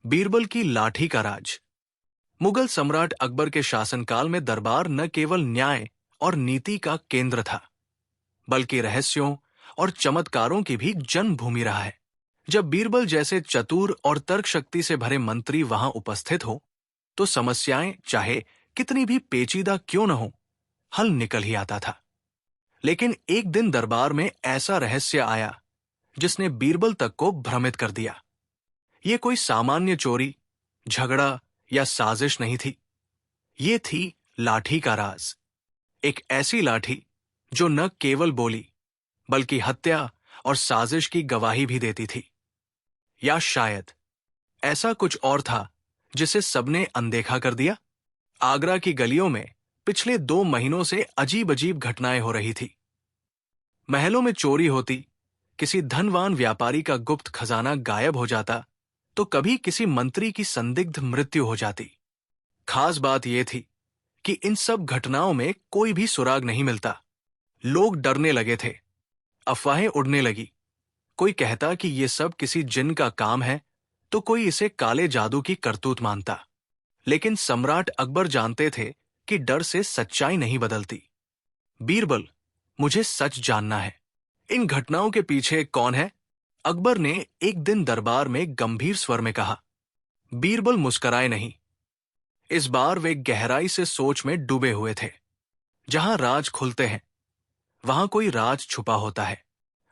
बीरबल की लाठी का राज। मुगल सम्राट अकबर के शासनकाल में दरबार न केवल न्याय और नीति का केंद्र था, बल्कि रहस्यों और चमत्कारों की भी जन्मभूमि रहा है। जब बीरबल जैसे चतुर और तर्क शक्ति से भरे मंत्री वहां उपस्थित हो, तो समस्याएं चाहे कितनी भी पेचीदा क्यों न हो, हल निकल ही आता था। लेकिन एक दिन दरबार में ऐसा रहस्य आया जिसने बीरबल तक को भ्रमित कर दिया। ये कोई सामान्य चोरी, झगड़ा या साजिश नहीं थी। ये थी लाठी का राज। एक ऐसी लाठी जो न केवल बोली, बल्कि हत्या और साजिश की गवाही भी देती थी। या शायद ऐसा कुछ और था जिसे सबने अनदेखा कर दिया। आगरा की गलियों में पिछले 2 महीनों से अजीब अजीब घटनाएं हो रही थी। महलों में चोरी होती, किसी धनवान व्यापारी का गुप्त खजाना गायब हो जाता, तो कभी किसी मंत्री की संदिग्ध मृत्यु हो जाती। खास बात यह थी कि इन सब घटनाओं में कोई भी सुराग नहीं मिलता। लोग डरने लगे थे, अफवाहें उड़ने लगी। कोई कहता कि यह सब किसी जिन का काम है, तो कोई इसे काले जादू की करतूत मानता। लेकिन सम्राट अकबर जानते थे कि डर से सच्चाई नहीं बदलती। बीरबल, मुझे सच जानना है। इन घटनाओं के पीछे कौन है? अकबर ने एक दिन दरबार में गंभीर स्वर में कहा। बीरबल मुस्कुराए नहीं। इस बार वे गहराई से सोच में डूबे हुए थे। जहां राज खुलते हैं, वहां कोई राज छुपा होता है,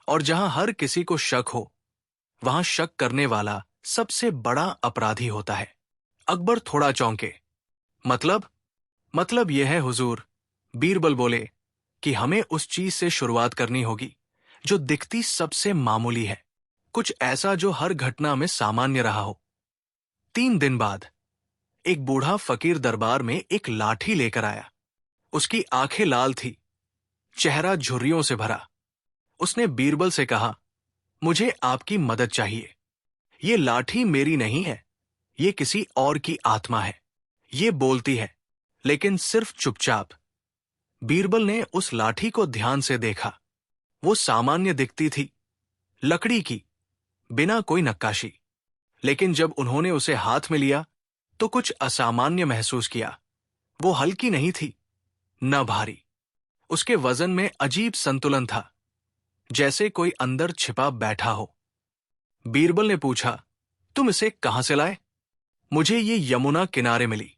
और जहां हर किसी को शक हो, वहां शक करने वाला सबसे बड़ा अपराधी होता है। अकबर थोड़ा चौंके। मतलब यह है हुजूर, बीरबल बोले, कि हमें उस चीज से शुरुआत करनी होगी जो दिखती सबसे मामूली है, कुछ ऐसा जो हर घटना में सामान्य रहा हो। 3 दिन बाद एक बूढ़ा फकीर दरबार में एक लाठी लेकर आया। उसकी आंखें लाल थी, चेहरा झुर्रियों से भरा। उसने बीरबल से कहा, मुझे आपकी मदद चाहिए। ये लाठी मेरी नहीं है, ये किसी और की आत्मा है। ये बोलती है, लेकिन सिर्फ चुपचाप। बीरबल ने उस लाठी को ध्यान से देखा। वो सामान्य दिखती थी, लकड़ी की, बिना कोई नक्काशी। लेकिन जब उन्होंने उसे हाथ में लिया, तो कुछ असामान्य महसूस किया। वो हल्की नहीं थी, न भारी। उसके वजन में अजीब संतुलन था, जैसे कोई अंदर छिपा बैठा हो। बीरबल ने पूछा, तुम इसे कहां से लाए? मुझे ये यमुना किनारे मिली,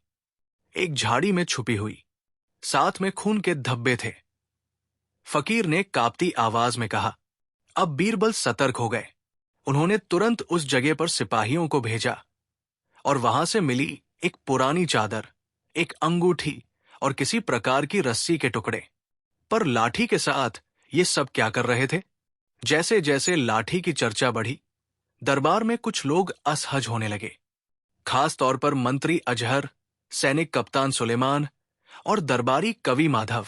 एक झाड़ी में छुपी हुई। साथ में खून के धब्बे थे। फकीर ने कांपती आवाज में कहा। अब बीरबल सतर्क हो गए। उन्होंने तुरंत उस जगह पर सिपाहियों को भेजा, और वहां से मिली एक पुरानी चादर, एक अंगूठी और किसी प्रकार की रस्सी के टुकड़े। पर लाठी के साथ ये सब क्या कर रहे थे? जैसे जैसे लाठी की चर्चा बढ़ी, दरबार में कुछ लोग असहज होने लगे। खास तौर पर मंत्री अजहर, सैनिक कप्तान सुलेमान और दरबारी कवि माधव।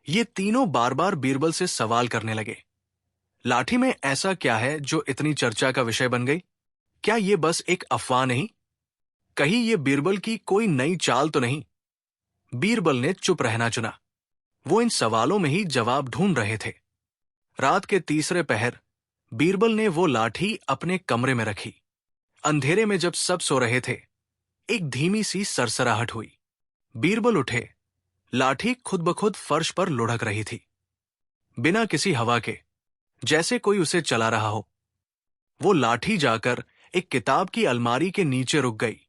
ये तीनों बार बार बीरबल से सवाल करने लगे। लाठी में ऐसा क्या है जो इतनी चर्चा का विषय बन गई? क्या ये बस एक अफवाह नहीं? कहीं ये बीरबल की कोई नई चाल तो नहीं? बीरबल ने चुप रहना चुना। वो इन सवालों में ही जवाब ढूंढ रहे थे। रात के तीसरे पहर बीरबल ने वो लाठी अपने कमरे में रखी। अंधेरे में जब सब सो रहे थे, एक धीमी सी सरसराहट हुई। बीरबल उठे। लाठी खुद ब खुद फर्श पर लुढ़क रही थी, बिना किसी हवा के, जैसे कोई उसे चला रहा हो। वो लाठी जाकर एक किताब की अलमारी के नीचे रुक गई।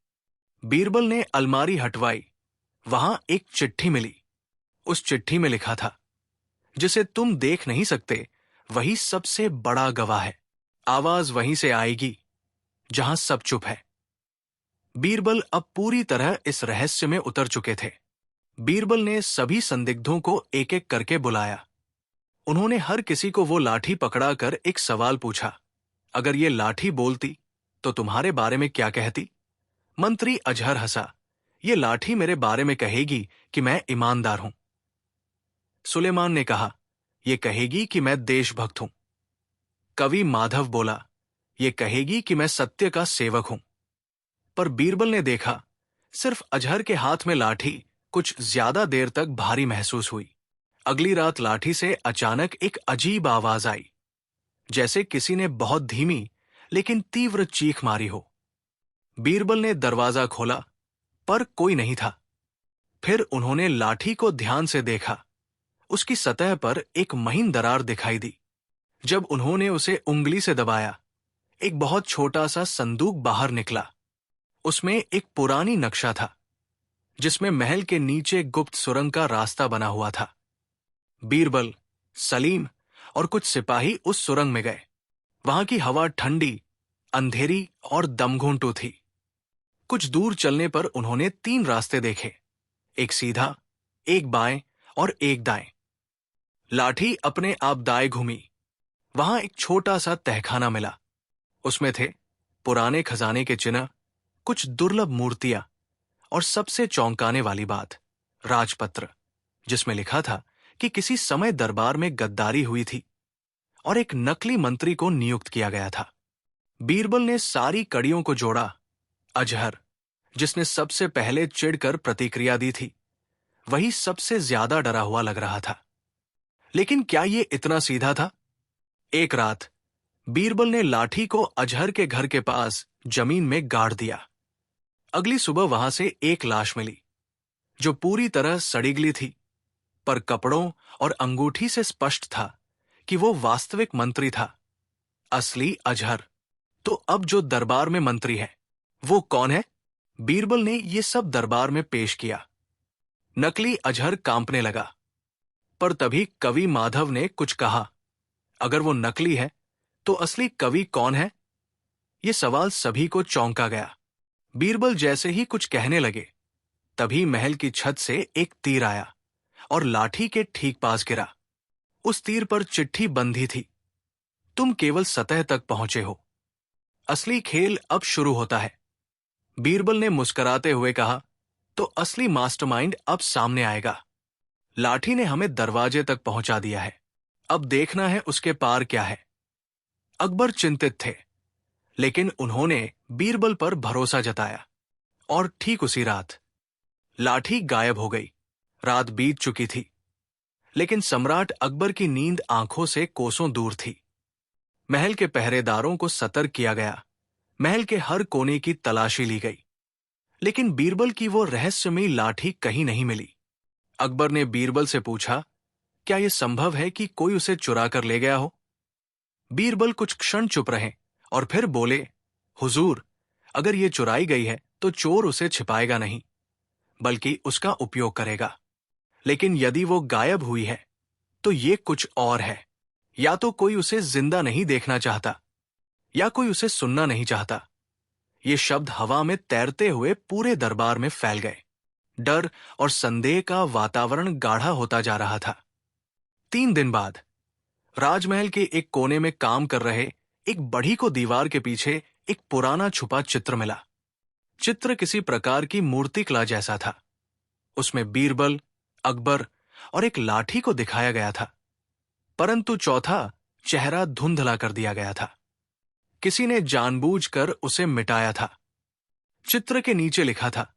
बीरबल ने अलमारी हटवाई। वहां एक चिट्ठी मिली। उस चिट्ठी में लिखा था, जिसे तुम देख नहीं सकते, वही सबसे बड़ा गवाह है। आवाज वहीं से आएगी जहां सब चुप है। बीरबल अब पूरी तरह इस रहस्य में उतर चुके थे। बीरबल ने सभी संदिग्धों को एक एक करके बुलाया। उन्होंने हर किसी को वो लाठी पकड़ाकर एक सवाल पूछा, अगर ये लाठी बोलती तो तुम्हारे बारे में क्या कहती? मंत्री अजहर हंसा, ये लाठी मेरे बारे में कहेगी कि मैं ईमानदार हूं। सुलेमान ने कहा, ये कहेगी कि मैं देशभक्त हूं। कवि माधव बोला, ये कहेगी कि मैं सत्य का सेवक हूं। पर बीरबल ने देखा, सिर्फ अजहर के हाथ में लाठी कुछ ज्यादा देर तक भारी महसूस हुई। अगली रात लाठी से अचानक एक अजीब आवाज आई, जैसे किसी ने बहुत धीमी लेकिन तीव्र चीख मारी हो। बीरबल ने दरवाजा खोला, पर कोई नहीं था। फिर उन्होंने लाठी को ध्यान से देखा। उसकी सतह पर एक महीन दरार दिखाई दी। जब उन्होंने उसे उंगली से दबाया, एक बहुत छोटा सा संदूक बाहर निकला। उसमें एक पुरानी नक्शा था, जिसमें महल के नीचे गुप्त सुरंग का रास्ता बना हुआ था। बीरबल, सलीम और कुछ सिपाही उस सुरंग में गए। वहां की हवा ठंडी, अंधेरी और दमघोंटू थी। कुछ दूर चलने पर उन्होंने 3 रास्ते देखे, एक सीधा, एक बाएं और एक दाएं। लाठी अपने आप दाएं घूमी। वहां एक छोटा सा तहखाना मिला। उसमें थे पुराने खजाने के चिन्ह, कुछ दुर्लभ मूर्तियां और सबसे चौंकाने वाली बात, राजपत्र, जिसमें लिखा था कि किसी समय दरबार में गद्दारी हुई थी और एक नकली मंत्री को नियुक्त किया गया था। बीरबल ने सारी कड़ियों को जोड़ा। अजहर, जिसने सबसे पहले चिढ़कर प्रतिक्रिया दी थी, वही सबसे ज्यादा डरा हुआ लग रहा था। लेकिन क्या ये इतना सीधा था? एक रात बीरबल ने लाठी को अजहर के घर के पास जमीन में गाड़ दिया। अगली सुबह वहां से एक लाश मिली, जो पूरी तरह सड़ी-गली थी, पर कपड़ों और अंगूठी से स्पष्ट था कि वो वास्तविक मंत्री था, असली अजहर। तो अब जो दरबार में मंत्री है, वो कौन है? बीरबल ने ये सब दरबार में पेश किया। नकली अजहर कांपने लगा। पर तभी कवि माधव ने कुछ कहा। अगर वो नकली है, तो असली कवि कौन है? ये सवाल सभी को चौंका गया। बीरबल जैसे ही कुछ कहने लगे, तभी महल की छत से एक तीर आया और लाठी के ठीक पास गिरा। उस तीर पर चिट्ठी बंधी थी, तुम केवल सतह तक पहुंचे हो, असली खेल अब शुरू होता है। बीरबल ने मुस्कुराते हुए कहा, तो असली मास्टरमाइंड अब सामने आएगा। लाठी ने हमें दरवाजे तक पहुंचा दिया है, अब देखना है उसके पार क्या है। अकबर चिंतित थे, लेकिन उन्होंने बीरबल पर भरोसा जताया। और ठीक उसी रात लाठी गायब हो गई। रात बीत चुकी थी, लेकिन सम्राट अकबर की नींद आंखों से कोसों दूर थी। महल के पहरेदारों को सतर्क किया गया, महल के हर कोने की तलाशी ली गई, लेकिन बीरबल की वो रहस्यमयी लाठी कहीं नहीं मिली। अकबर ने बीरबल से पूछा, क्या यह संभव है कि कोई उसे चुरा कर ले गया हो? बीरबल कुछ क्षण चुप रहे और फिर बोले, हुजूर, अगर ये चुराई गई है तो चोर उसे छिपाएगा नहीं, बल्कि उसका उपयोग करेगा। लेकिन यदि वो गायब हुई है, तो ये कुछ और है। या तो कोई उसे जिंदा नहीं देखना चाहता, या कोई उसे सुनना नहीं चाहता। ये शब्द हवा में तैरते हुए पूरे दरबार में फैल गए। डर और संदेह का वातावरण गाढ़ा होता जा रहा था। 3 दिन बाद राजमहल के एक कोने में काम कर रहे एक बढ़ी को दीवार के पीछे एक पुराना छुपा चित्र मिला। चित्र किसी प्रकार की मूर्तिकला जैसा था। उसमें बीरबल, अकबर और एक लाठी को दिखाया गया था, परंतु चौथा चेहरा धुंधला कर दिया गया था। किसी ने जानबूझकर उसे मिटाया था। चित्र के नीचे लिखा था,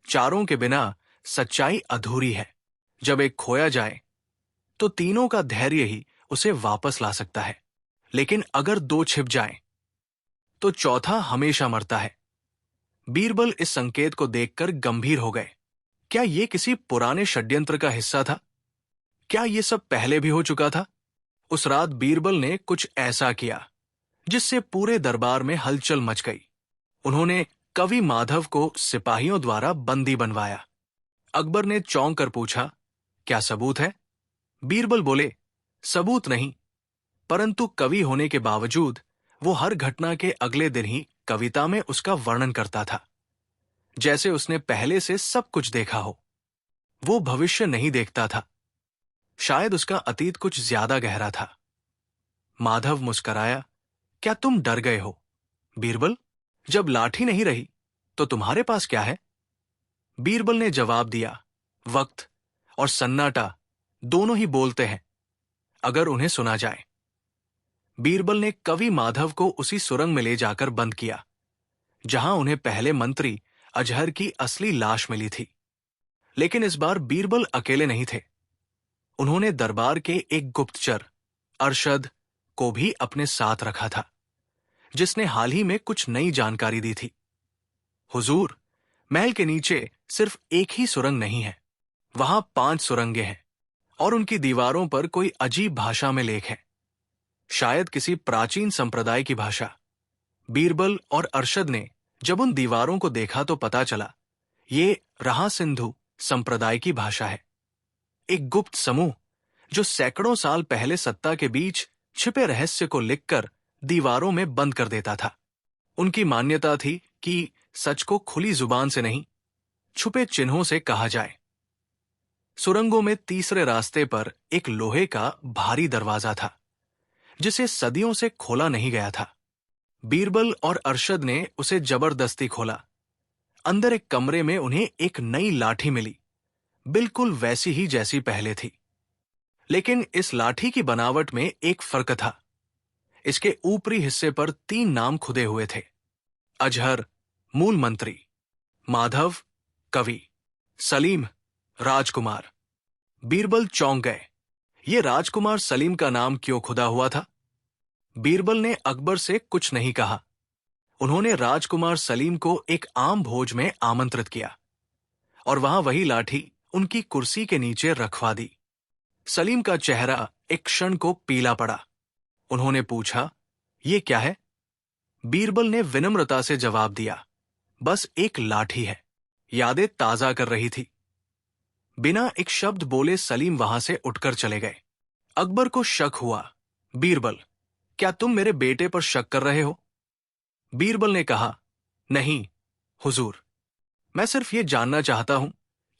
चारों के बिना सच्चाई अधूरी है। जब एक खोया जाए, तो तीनों का धैर्य ही उसे वापस ला सकता है, लेकिन अगर 2 छिप जाएं, तो चौथा हमेशा मरता है। बीरबल इस संकेत को देखकर गंभीर हो गए। क्या यह किसी पुराने षड्यंत्र का हिस्सा था? क्या यह सब पहले भी हो चुका था? उस रात बीरबल ने कुछ ऐसा किया जिससे पूरे दरबार में हलचल मच गई। उन्होंने कवि माधव को सिपाहियों द्वारा बंदी बनवाया। अकबर ने चौंक कर पूछा, क्या सबूत है? बीरबल बोले, सबूत नहीं, परंतु कवि होने के बावजूद वो हर घटना के अगले दिन ही कविता में उसका वर्णन करता था, जैसे उसने पहले से सब कुछ देखा हो। वो भविष्य नहीं देखता था। शायद उसका अतीत कुछ ज्यादा गहरा था। माधव मुस्कराया, क्या तुम डर गए हो? बीरबल, जब लाठी नहीं रही, तो तुम्हारे पास क्या है? बीरबल ने जवाब दिया, वक्त और सन्नाटा दोनों ही बोलते हैं, अगर उन्हें सुना जाए। बीरबल ने कवि माधव को उसी सुरंग में ले जाकर बंद किया, जहां उन्हें पहले मंत्री अजहर की असली लाश मिली थी। लेकिन इस बार बीरबल अकेले नहीं थे। उन्होंने दरबार के एक गुप्तचर, अरशद, को भी अपने साथ रखा था, जिसने हाल ही में कुछ नई जानकारी दी थी। हुजूर, महल के नीचे सिर्फ एक ही सुरंग नहीं है, वहां 5 सुरंगें हैं और उनकी दीवारों पर कोई अजीब भाषा में लेख है, शायद किसी प्राचीन संप्रदाय की भाषा। बीरबल और अरशद ने जब उन दीवारों को देखा तो पता चला ये रहा सिंधु संप्रदाय की भाषा है, एक गुप्त समूह जो सैकड़ों साल पहले सत्ता के बीच छिपे रहस्य को लिखकर दीवारों में बंद कर देता था। उनकी मान्यता थी कि सच को खुली जुबान से नहीं, छुपे चिन्हों से कहा जाए। सुरंगों में तीसरे रास्ते पर एक लोहे का भारी दरवाजा था जिसे सदियों से खोला नहीं गया था। बीरबल और अरशद ने उसे जबरदस्ती खोला। अंदर एक कमरे में उन्हें एक नई लाठी मिली, बिल्कुल वैसी ही जैसी पहले थी। लेकिन इस लाठी की बनावट में एक फर्क था। इसके ऊपरी हिस्से पर 3 नाम खुदे हुए थे, अजहर मूल मंत्री, माधव कवि, सलीम राजकुमार। बीरबल चौंक गए। ये राजकुमार सलीम का नाम क्यों खुदा हुआ था? बीरबल ने अकबर से कुछ नहीं कहा। उन्होंने राजकुमार सलीम को एक आम भोज में आमंत्रित किया और वहां वही लाठी उनकी कुर्सी के नीचे रखवा दी। सलीम का चेहरा एक क्षण को पीला पड़ा। उन्होंने पूछा, ये क्या है? बीरबल ने विनम्रता से जवाब दिया, बस एक लाठी है, यादें ताजा कर रही थी। बिना एक शब्द बोले सलीम वहां से उठकर चले गए। अकबर को शक हुआ। बीरबल, क्या तुम मेरे बेटे पर शक कर रहे हो? बीरबल ने कहा, नहीं हुजूर, मैं सिर्फ ये जानना चाहता हूं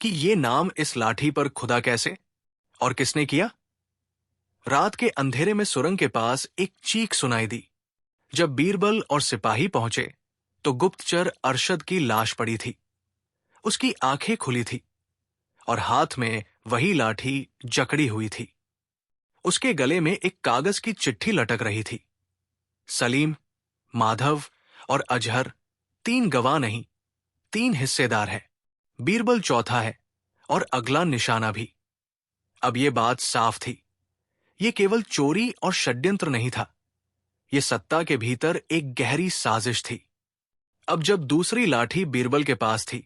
कि ये नाम इस लाठी पर खुदा कैसे और किसने किया? रात के अंधेरे में सुरंग के पास एक चीख सुनाई दी। जब बीरबल और सिपाही पहुंचे तो गुप्तचर अरशद की लाश पड़ी थी। उसकी आंखें खुली थी और हाथ में वही लाठी जकड़ी हुई थी। उसके गले में एक कागज की चिट्ठी लटक रही थी। सलीम, माधव और अजहर 3 गवाह नहीं, 3 हिस्सेदार हैं। बीरबल चौथा है और अगला निशाना भी। अब ये बात साफ थी, ये केवल चोरी और षड्यंत्र नहीं था, ये सत्ता के भीतर एक गहरी साजिश थी। अब जब दूसरी लाठी बीरबल के पास थी,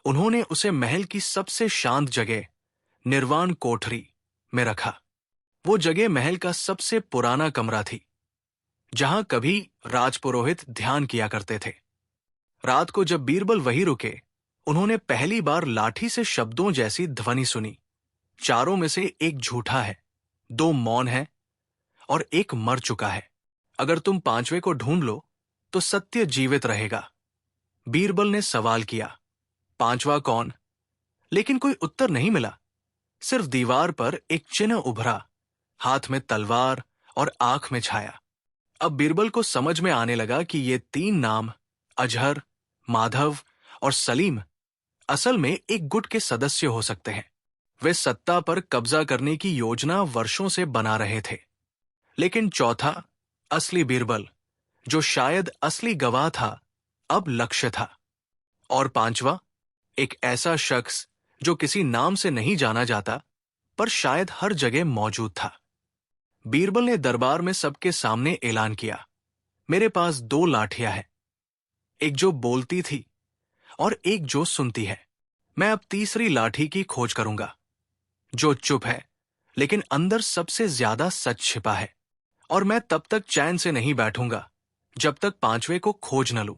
उन्होंने उसे महल की सबसे शांत जगह, निर्वाण कोठरी में रखा। वो जगह महल का सबसे पुराना कमरा थी, जहां कभी राजपुरोहित ध्यान किया करते थे। रात को जब बीरबल वहीं रुके, उन्होंने पहली बार लाठी से शब्दों जैसी ध्वनि सुनी। 4 में से एक झूठा है, 2 मौन है और एक मर चुका है। अगर तुम 5वें को ढूंढ लो तो सत्य जीवित रहेगा। बीरबल ने सवाल किया, 5वां कौन? लेकिन कोई उत्तर नहीं मिला। सिर्फ दीवार पर एक चिन्ह उभरा, हाथ में तलवार और आंख में छाया। अब बीरबल को समझ में आने लगा कि ये 3 नाम, अजहर, माधव और सलीम, असल में एक गुट के सदस्य हो सकते हैं। वे सत्ता पर कब्जा करने की योजना वर्षों से बना रहे थे। लेकिन चौथा, असली बीरबल, जो शायद असली गवाह था, अब लक्ष्य था। और 5वां, एक ऐसा शख्स जो किसी नाम से नहीं जाना जाता, पर शायद हर जगह मौजूद था। बीरबल ने दरबार में सबके सामने ऐलान किया, मेरे पास 2 लाठियां हैं, एक जो बोलती थी और एक जो सुनती है। मैं अब तीसरी लाठी की खोज करूंगा, जो चुप है लेकिन अंदर सबसे ज्यादा सच छिपा है। और मैं तब तक चैन से नहीं बैठूंगा जब तक 5वें को खोज न लूं।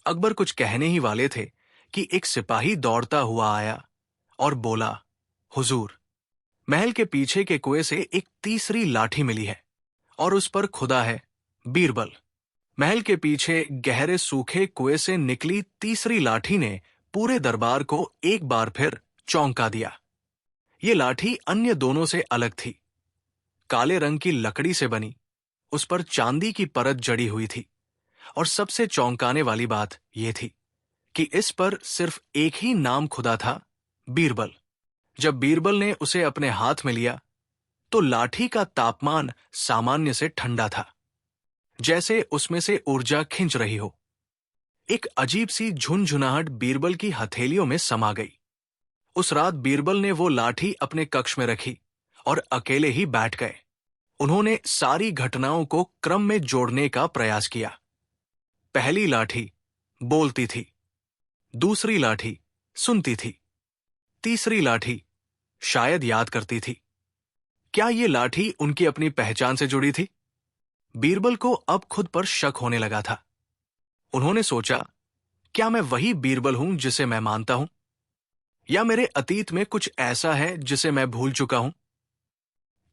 अकबर कुछ कहने ही वाले थे कि एक सिपाही दौड़ता हुआ आया और बोला, हुजूर, महल के पीछे के कुएं से एक तीसरी लाठी मिली है और उस पर खुदा है बीरबल। महल के पीछे गहरे सूखे कुएं से निकली तीसरी लाठी ने पूरे दरबार को एक बार फिर चौंका दिया। ये लाठी अन्य दोनों से अलग थी। काले रंग की लकड़ी से बनी, उस पर चांदी की परत जड़ी हुई थी और सबसे चौंकाने वाली बात यह थी कि इस पर सिर्फ एक ही नाम खुदा था, बीरबल। जब बीरबल ने उसे अपने हाथ में लिया तो लाठी का तापमान सामान्य से ठंडा था, जैसे उसमें से ऊर्जा खिंच रही हो। एक अजीब सी झुनझुनाहट बीरबल की हथेलियों में समा गई। उस रात बीरबल ने वो लाठी अपने कक्ष में रखी और अकेले ही बैठ गए। उन्होंने सारी घटनाओं को क्रम में जोड़ने का प्रयास किया। पहली लाठी बोलती थी। दूसरी लाठी सुनती थी। तीसरी लाठी शायद याद करती थी। क्या ये लाठी उनकी अपनी पहचान से जुड़ी थी? बीरबल को अब खुद पर शक होने लगा था। उन्होंने सोचा, क्या मैं वही बीरबल हूं जिसे मैं मानता हूं? या मेरे अतीत में कुछ ऐसा है जिसे मैं भूल चुका हूं?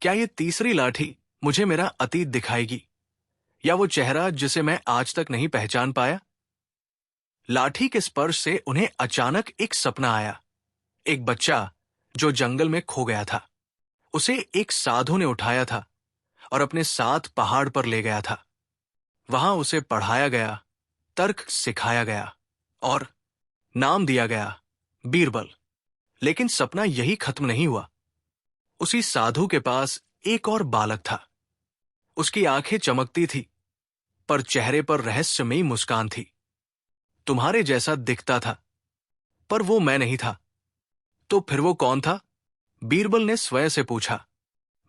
क्या ये तीसरी लाठी मुझे मेरा अतीत दिखाएगी, या वो चेहरा जिसे मैं आज तक नहीं पहचान पाया? लाठी के स्पर्श से उन्हें अचानक एक सपना आया। एक बच्चा जो जंगल में खो गया था, उसे एक साधु ने उठाया था और अपने साथ पहाड़ पर ले गया था। वहां उसे पढ़ाया गया, तर्क सिखाया गया और नाम दिया गया बीरबल। लेकिन सपना यही खत्म नहीं हुआ। उसी साधु के पास एक और बालक था। उसकी आंखें चमकती थी, पर चेहरे पर रहस्यमयी मुस्कान थी। तुम्हारे जैसा दिखता था, पर वो मैं नहीं था। तो फिर वो कौन था? बीरबल ने स्वयं से पूछा।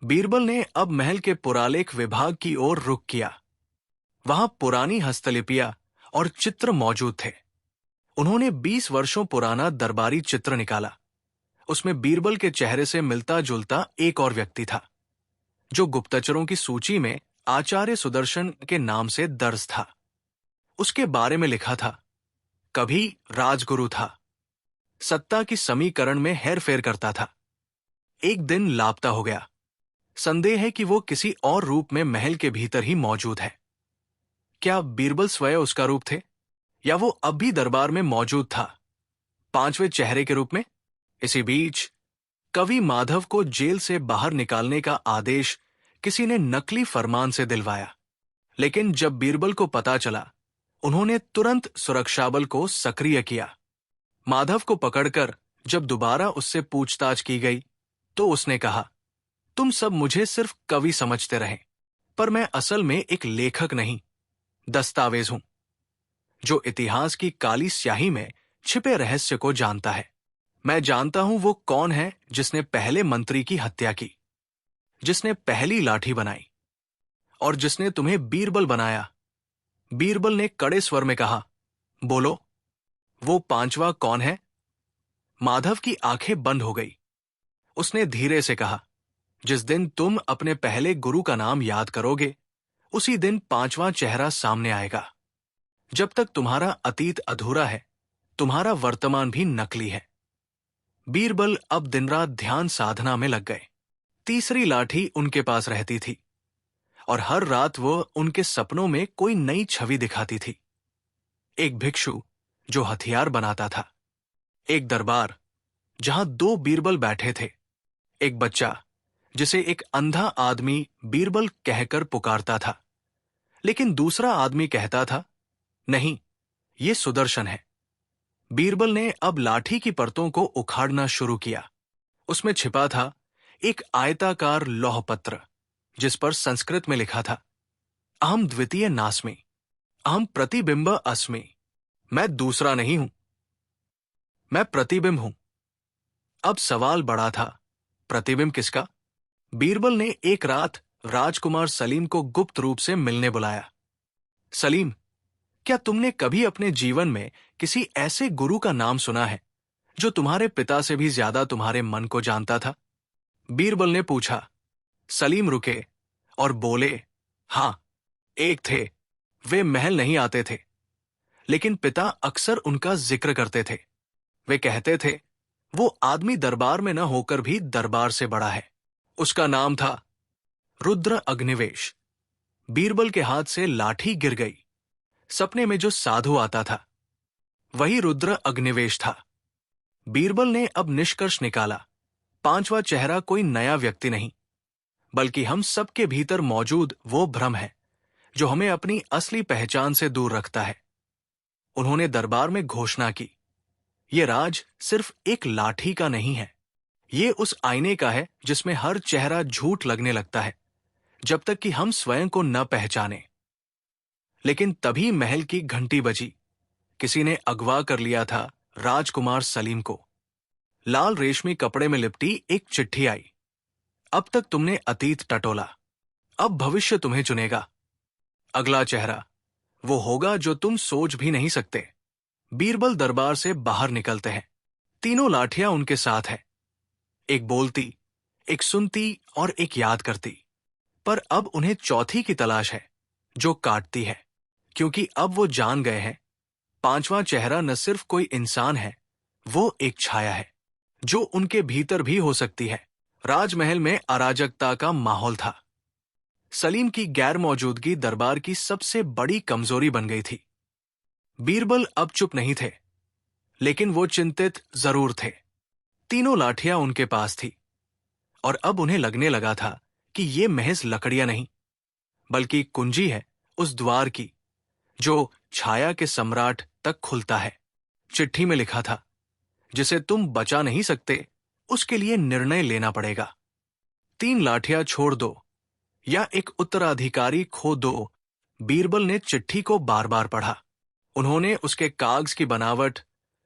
बीरबल ने अब महल के पुरालेख विभाग की ओर रुख किया। वहां पुरानी हस्तलिपियां और चित्र मौजूद थे। उन्होंने 20 वर्षों पुराना दरबारी चित्र निकाला। उसमें बीरबल के चेहरे से मिलता जुलता एक और व्यक्ति था, जो गुप्तचरों की सूची में आचार्य सुदर्शन के नाम से दर्ज था। उसके बारे में लिखा था, कभी राजगुरु था, सत्ता की समीकरण में हेरफेर करता था, एक दिन लापता हो गया। संदेह है कि वो किसी और रूप में महल के भीतर ही मौजूद है। क्या बीरबल स्वयं उसका रूप थे, या वो अब भी दरबार में मौजूद था, पांचवें चेहरे के रूप में? इसी बीच कवि माधव को जेल से बाहर निकालने का आदेश किसी ने नकली फरमान से दिलवाया। लेकिन जब बीरबल को पता चला, उन्होंने तुरंत सुरक्षा बल को सक्रिय किया। माधव को पकड़कर जब दोबारा उससे पूछताछ की गई, तो उसने कहा, तुम सब मुझे सिर्फ कवि समझते रहे, पर मैं असल में एक लेखक नहीं, दस्तावेज हूं, जो इतिहास की काली स्याही में छिपे रहस्य को जानता है। मैं जानता हूं वो कौन है जिसने पहले मंत्री की हत्या की, जिसने पहली लाठी बनाई, और जिसने तुम्हें बीरबल बनाया। बीरबल ने कड़े स्वर में कहा, बोलो, वो पांचवा कौन है? माधव की आंखें बंद हो गई। उसने धीरे से कहा, जिस दिन तुम अपने पहले गुरु का नाम याद करोगे, उसी दिन पांचवा चेहरा सामने आएगा। जब तक तुम्हारा अतीत अधूरा है, तुम्हारा वर्तमान भी नकली है। बीरबल अब दिन रात ध्यान साधना में लग गए। तीसरी लाठी उनके पास रहती थी, और हर रात वो उनके सपनों में कोई नई छवि दिखाती थी। एक भिक्षु जो हथियार बनाता था, एक दरबार जहां दो बीरबल बैठे थे, एक बच्चा जिसे एक अंधा आदमी बीरबल कहकर पुकारता था, लेकिन दूसरा आदमी कहता था, नहीं, ये सुदर्शन है। बीरबल ने अब लाठी की परतों को उखाड़ना शुरू किया। उसमें छिपा था एक आयताकार लौह पत्र, जिस पर संस्कृत में लिखा था, अहम द्वितीय नास्मि, अहम प्रतिबिंब अस्मि। मैं दूसरा नहीं हूं, मैं प्रतिबिंब हूं। अब सवाल बड़ा था, प्रतिबिंब किसका? बीरबल ने एक रात राजकुमार सलीम को गुप्त रूप से मिलने बुलाया। सलीम, क्या तुमने कभी अपने जीवन में किसी ऐसे गुरु का नाम सुना है जो तुम्हारे पिता से भी ज्यादा तुम्हारे मन को जानता था? बीरबल ने पूछा। सलीम रुके और बोले, हां, एक थे। वे महल नहीं आते थे, लेकिन पिता अक्सर उनका जिक्र करते थे। वे कहते थे, वो आदमी दरबार में न होकर भी दरबार से बड़ा है। उसका नाम था रुद्र अग्निवेश। बीरबल के हाथ से लाठी गिर गई। सपने में जो साधु आता था, वही रुद्र अग्निवेश था। बीरबल ने अब निष्कर्ष निकाला, पांचवा चेहरा कोई नया व्यक्ति नहीं, बल्कि हम सबके भीतर मौजूद वो भ्रम है जो हमें अपनी असली पहचान से दूर रखता है। उन्होंने दरबार में घोषणा की, ये राज सिर्फ एक लाठी का नहीं है, ये उस आईने का है जिसमें हर चेहरा झूठ लगने लगता है, जब तक कि हम स्वयं को न पहचाने। लेकिन तभी महल की घंटी बजी। किसी ने अगवा कर लिया था राजकुमार सलीम को। लाल रेशमी कपड़े में लिपटी एक चिट्ठी आई। अब तक तुमने अतीत टटोला, अब भविष्य तुम्हें चुनेगा। अगला चेहरा वो होगा जो तुम सोच भी नहीं सकते। बीरबल दरबार से बाहर निकलते हैं। तीनों लाठियां उनके साथ है, एक बोलती, एक सुनती और एक याद करती। पर अब उन्हें चौथी की तलाश है, जो काटती है, क्योंकि अब वो जान गए हैं पांचवा चेहरा न सिर्फ कोई इंसान है, वो एक छाया है जो उनके भीतर भी हो सकती है। राजमहल में अराजकता का माहौल था। सलीम की गैर मौजूदगी दरबार की सबसे बड़ी कमजोरी बन गई थी। बीरबल अब चुप नहीं थे, लेकिन वो चिंतित जरूर थे। तीनों लाठियां उनके पास थी और अब उन्हें लगने लगा था कि ये महज लकड़ियां नहीं, बल्कि कुंजी है उस द्वार की जो छाया के सम्राट तक खुलता है। चिट्ठी में लिखा था, जिसे तुम बचा नहीं सकते, उसके लिए निर्णय लेना पड़ेगा। 3 लाठियां छोड़ दो या एक उत्तराधिकारी खो दो। बीरबल ने चिट्ठी को बार बार पढ़ा। उन्होंने उसके कागज की बनावट,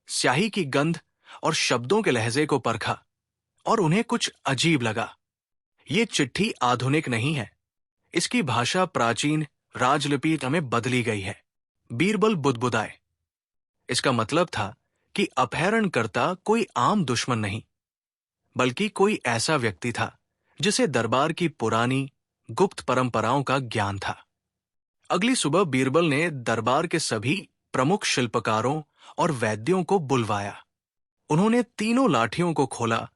स्याही की गंध और शब्दों के लहजे को परखा और उन्हें कुछ अजीब लगा। ये चिट्ठी आधुनिक नहीं है, इसकी भाषा प्राचीन राजलिपि में बदली गई है। बीरबल बुदबुदाए। इसका मतलब था कि अपहरणकर्ता कोई आम दुश्मन नहीं, बल्कि कोई ऐसा व्यक्ति था जिसे दरबार की पुरानी गुप्त परंपराओं का ज्ञान था। अगली सुबह बीरबल ने दरबार के सभी प्रमुख शिल्पकारों और वैद्यों को बुलवाया। उन्होंने तीनों लाठियों को खोला,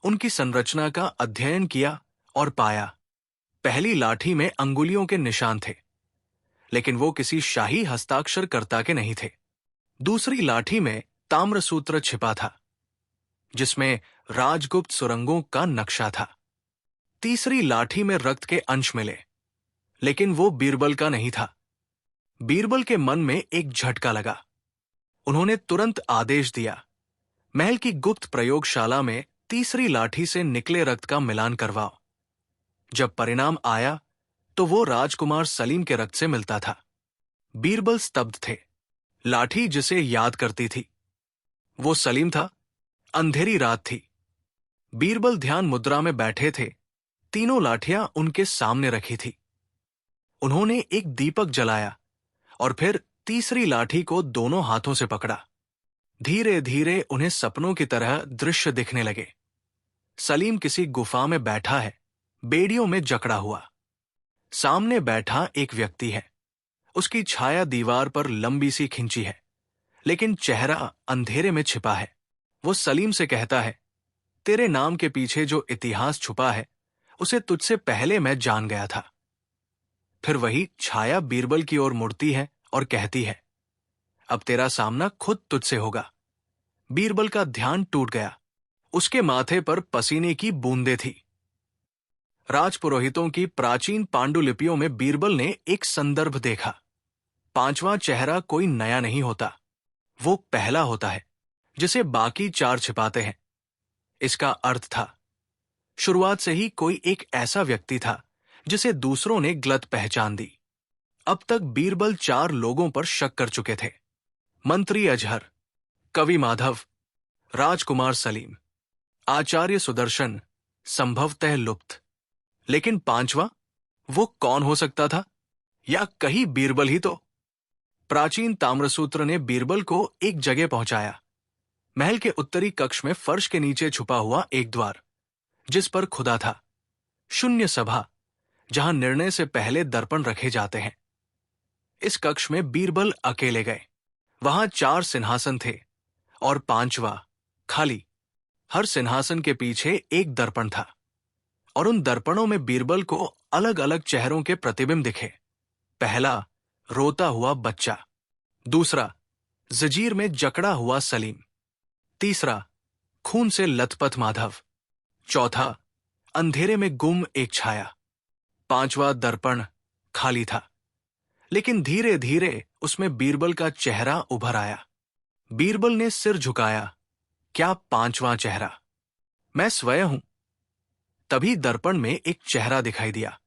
उनकी संरचना का अध्ययन किया और पाया पहली लाठी में अंगुलियों के निशान थे, लेकिन वो किसी शाही हस्ताक्षरकर्ता के नहीं थे। दूसरी लाठी में ताम्रसूत्र छिपा था, जिसमें राजगुप्त सुरंगों का नक्शा था। तीसरी लाठी में रक्त के अंश मिले, लेकिन वो बीरबल का नहीं था। बीरबल के मन में एक झटका लगा। उन्होंने तुरंत आदेश दिया, महल की गुप्त प्रयोगशाला में तीसरी लाठी से निकले रक्त का मिलान करवाओ। जब परिणाम आया तो वो राजकुमार सलीम के रक्त से मिलता था। बीरबल स्तब्ध थे। लाठी जिसे याद करती थी, वो सलीम था। अंधेरी रात थी। बीरबल ध्यान मुद्रा में बैठे थे। तीनों लाठियां उनके सामने रखी थी। उन्होंने एक दीपक जलाया और फिर तीसरी लाठी को दोनों हाथों से पकड़ा। धीरे धीरे उन्हें सपनों की तरह दृश्य दिखने लगे। सलीम किसी गुफा में बैठा है, बेड़ियों में जकड़ा हुआ। सामने बैठा एक व्यक्ति है। उसकी छाया दीवार पर लंबी सी खिंची है, लेकिन चेहरा अंधेरे में छिपा है। वो सलीम से कहता है, तेरे नाम के पीछे जो इतिहास छुपा है, उसे तुझसे पहले मैं जान गया था। फिर वही छाया बीरबल की ओर मुड़ती है और कहती है, अब तेरा सामना खुद तुझसे होगा। बीरबल का ध्यान टूट गया। उसके माथे पर पसीने की बूंदें थी। राजपुरोहितों की प्राचीन पांडुलिपियों में बीरबल ने एक संदर्भ देखा। पांचवा चेहरा कोई नया नहीं होता, वो पहला होता है जिसे बाकी 4 छिपाते हैं। इसका अर्थ था, शुरुआत से ही कोई एक ऐसा व्यक्ति था जिसे दूसरों ने गलत पहचान दी। अब तक बीरबल 4 लोगों पर शक कर चुके थे, मंत्री अजहर, कवि माधव, राजकुमार सलीम, आचार्य सुदर्शन, संभवतः लुप्त। लेकिन पांचवा, वो कौन हो सकता था? या कहीं बीरबल ही तो। प्राचीन ताम्रसूत्र ने बीरबल को एक जगह पहुंचाया, महल के उत्तरी कक्ष में फर्श के नीचे छुपा हुआ एक द्वार, जिस पर खुदा था शून्य सभा, जहां निर्णय से पहले दर्पण रखे जाते हैं। इस कक्ष में बीरबल अकेले गए। वहां 4 सिंहासन थे और पांचवा खाली। हर सिंहासन के पीछे एक दर्पण था और उन दर्पणों में बीरबल को अलग अलग चेहरों के प्रतिबिंब दिखे। पहला, रोता हुआ बच्चा। दूसरा, जंजीर में जकड़ा हुआ सलीम। तीसरा, खून से लथपथ माधव। चौथा, अंधेरे में गुम एक छाया। पांचवा दर्पण खाली था, लेकिन धीरे धीरे उसमें बीरबल का चेहरा उभर आया। बीरबल ने सिर झुकाया, क्या पांचवा चेहरा? मैं स्वयं हूं। तभी दर्पण में एक चेहरा दिखाई दिया,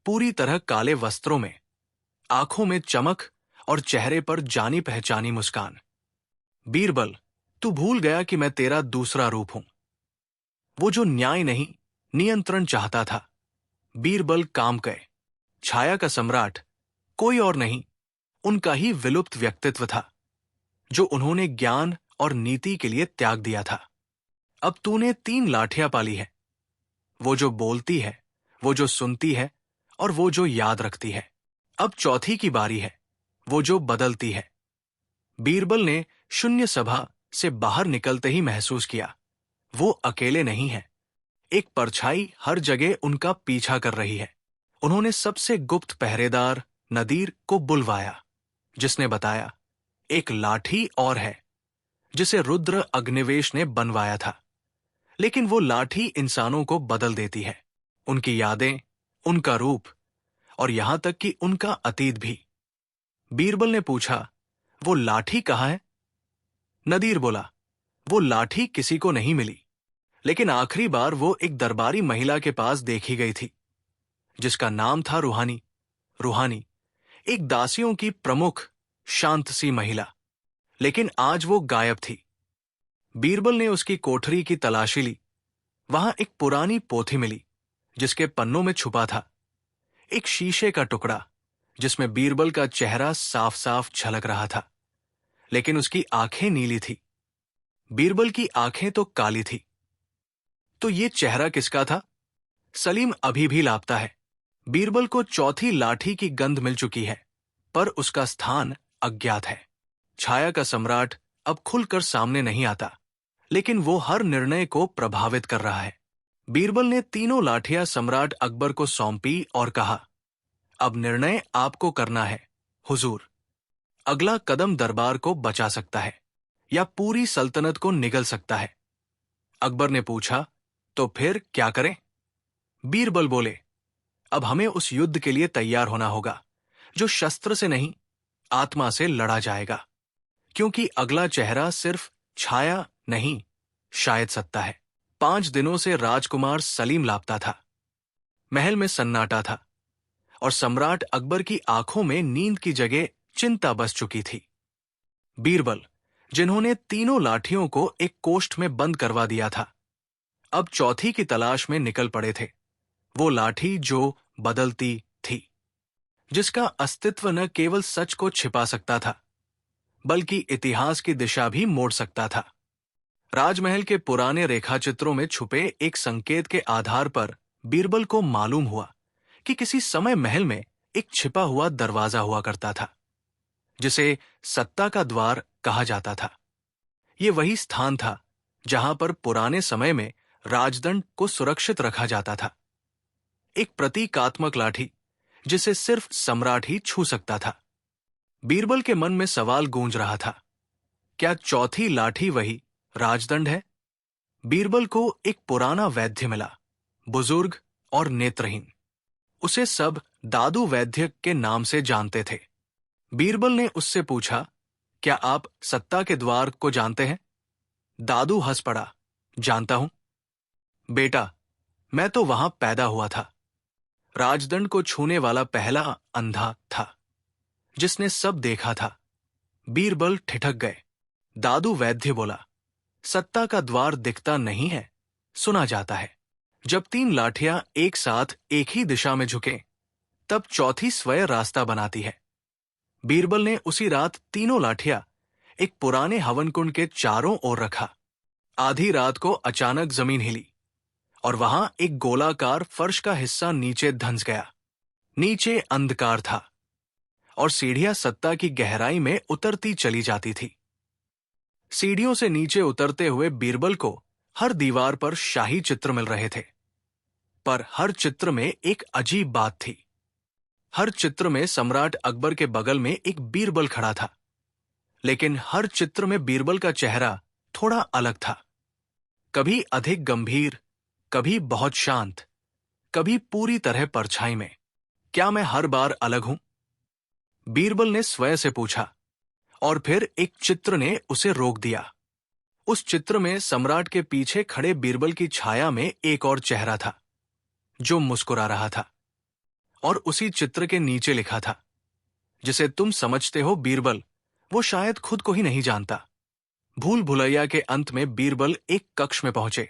पूरी तरह काले वस्त्रों में, आंखों में चमक और चेहरे पर जानी पहचानी मुस्कान। बीरबल, तू भूल गया कि मैं तेरा दूसरा रूप हूं। वो जो न्याय नहीं, नियंत्रण चाहता था। बीरबल काम गए। छाया का सम्राट कोई और नहीं, उनका ही विलुप्त व्यक्तित्व था, जो उन्होंने ज्ञान और नीति के लिए त्याग दिया था। अब तूने 3 लाठियां पाली है, वो जो बोलती है, वो जो सुनती है और वो जो याद रखती है। अब चौथी की बारी है, वो जो बदलती है। बीरबल ने शून्य सभा से बाहर निकलते ही महसूस किया, वो अकेले नहीं है। एक परछाई हर जगह उनका पीछा कर रही है। उन्होंने सबसे गुप्त पहरेदार नदीर को बुलवाया, जिसने बताया, एक लाठी और है जिसे रुद्र अग्निवेश ने बनवाया था, लेकिन वो लाठी इंसानों को बदल देती है, उनकी यादें, उनका रूप और यहां तक कि उनका अतीत भी। बीरबल ने पूछा, वो लाठी कहाँ है? नदीर बोला, वो लाठी किसी को नहीं मिली, लेकिन आखिरी बार वो एक दरबारी महिला के पास देखी गई थी, जिसका नाम था रूहानी। रूहानी एक दासियों की प्रमुख शांत सी महिला, लेकिन आज वो गायब थी। बीरबल ने उसकी कोठरी की तलाशी ली। वहां एक पुरानी पोथी मिली, जिसके पन्नों में छुपा था एक शीशे का टुकड़ा, जिसमें बीरबल का चेहरा साफ साफ झलक रहा था, लेकिन उसकी आंखें नीली थी। बीरबल की आंखें तो काली थी। तो ये चेहरा किसका था? सलीम अभी भी लापता है। बीरबल को चौथी लाठी की गंध मिल चुकी है, पर उसका स्थान अज्ञात है। छाया का सम्राट अब खुलकर सामने नहीं आता, लेकिन वो हर निर्णय को प्रभावित कर रहा है। बीरबल ने तीनों लाठियां सम्राट अकबर को सौंपी और कहा, अब निर्णय आपको करना है हुजूर। अगला कदम दरबार को बचा सकता है या पूरी सल्तनत को निगल सकता है। अकबर ने पूछा, तो फिर क्या करें? बीरबल बोले, अब हमें उस युद्ध के लिए तैयार होना होगा जो शस्त्र से नहीं, आत्मा से लड़ा जाएगा, क्योंकि अगला चेहरा सिर्फ छाया नहीं, शायद सत्ता है। 5 दिनों से राजकुमार सलीम लापता था। महल में सन्नाटा था और सम्राट अकबर की आंखों में नींद की जगह चिंता बस चुकी थी। बीरबल, जिन्होंने तीनों लाठियों को एक कोष्ठ में बंद करवा दिया था, अब चौथी की तलाश में निकल पड़े थे। वो लाठी जो बदलती थी, जिसका अस्तित्व न केवल सच को छिपा सकता था, बल्कि इतिहास की दिशा भी मोड़ सकता था। राजमहल के पुराने रेखाचित्रों में छुपे एक संकेत के आधार पर बीरबल को मालूम हुआ कि किसी समय महल में एक छिपा हुआ दरवाजा हुआ करता था, जिसे सत्ता का द्वार कहा जाता था। ये वही स्थान था जहां पर पुराने समय में राजदंड को सुरक्षित रखा जाता था। एक प्रतीकात्मक लाठी जिसे सिर्फ सम्राट ही छू सकता था। बीरबल के मन में सवाल गूंज रहा था, क्या चौथी लाठी वही राजदंड है? बीरबल को एक पुराना वैद्य मिला, बुजुर्ग और नेत्रहीन। उसे सब दादू वैद्य के नाम से जानते थे। बीरबल ने उससे पूछा, क्या आप सत्ता के द्वार को जानते हैं? दादू हंस पड़ा, जानता हूं बेटा, मैं तो वहां पैदा हुआ था। राजदंड को छूने वाला पहला अंधा था, जिसने सब देखा था। बीरबल ठिठक गए। दादू वैद्य बोला, सत्ता का द्वार दिखता नहीं है, सुना जाता है। जब 3 लाठियां एक साथ एक ही दिशा में झुकें, तब चौथी स्वयं रास्ता बनाती है। बीरबल ने उसी रात तीनों लाठियां एक पुराने हवन कुंड के चारों ओर रखा। आधी रात को अचानक जमीन हिली और वहां एक गोलाकार फर्श का हिस्सा नीचे धंस गया। नीचे अंधकार था और सीढ़ियां सत्ता की गहराई में उतरती चली जाती थी। सीढ़ियों से नीचे उतरते हुए बीरबल को हर दीवार पर शाही चित्र मिल रहे थे, पर हर चित्र में एक अजीब बात थी। हर चित्र में सम्राट अकबर के बगल में एक बीरबल खड़ा था, लेकिन हर चित्र में बीरबल का चेहरा थोड़ा अलग था। कभी अधिक गंभीर, कभी बहुत शांत, कभी पूरी तरह परछाई में। क्या मैं हर बार अलग हूं? बीरबल ने स्वयं से पूछा, और फिर एक चित्र ने उसे रोक दिया। उस चित्र में सम्राट के पीछे खड़े बीरबल की छाया में एक और चेहरा था, जो मुस्कुरा रहा था, और उसी चित्र के नीचे लिखा था, जिसे तुम समझते हो बीरबल, वो शायद खुद को ही नहीं जानता। भूल भुलैया के अंत में बीरबल एक कक्ष में पहुंचे,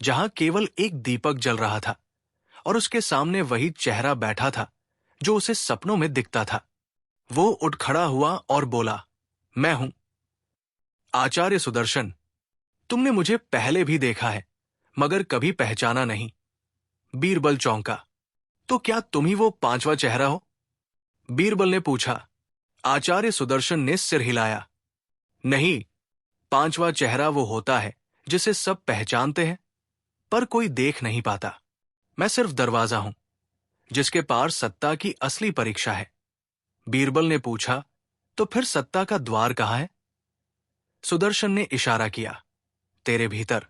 जहां केवल एक दीपक जल रहा था, और उसके सामने वही चेहरा बैठा था जो उसे सपनों में दिखता था। वो उठ खड़ा हुआ और बोला, मैं हूं। आचार्य सुदर्शन, तुमने मुझे पहले भी देखा है, मगर कभी पहचाना नहीं। बीरबल चौंका। तो क्या तुम ही वो पांचवा चेहरा हो? बीरबल ने पूछा। आचार्य सुदर्शन ने सिर हिलाया। नहीं, पांचवा चेहरा वो होता है जिसे सब पहचानते हैं, पर कोई देख नहीं पाता। मैं सिर्फ दरवाजा हूं, जिसके पार सत्ता की असली परीक्षा है। बीरबल ने पूछा, तो फिर सत्ता का द्वार कहाँ है? सुदर्शन ने इशारा किया। तेरे भीतर।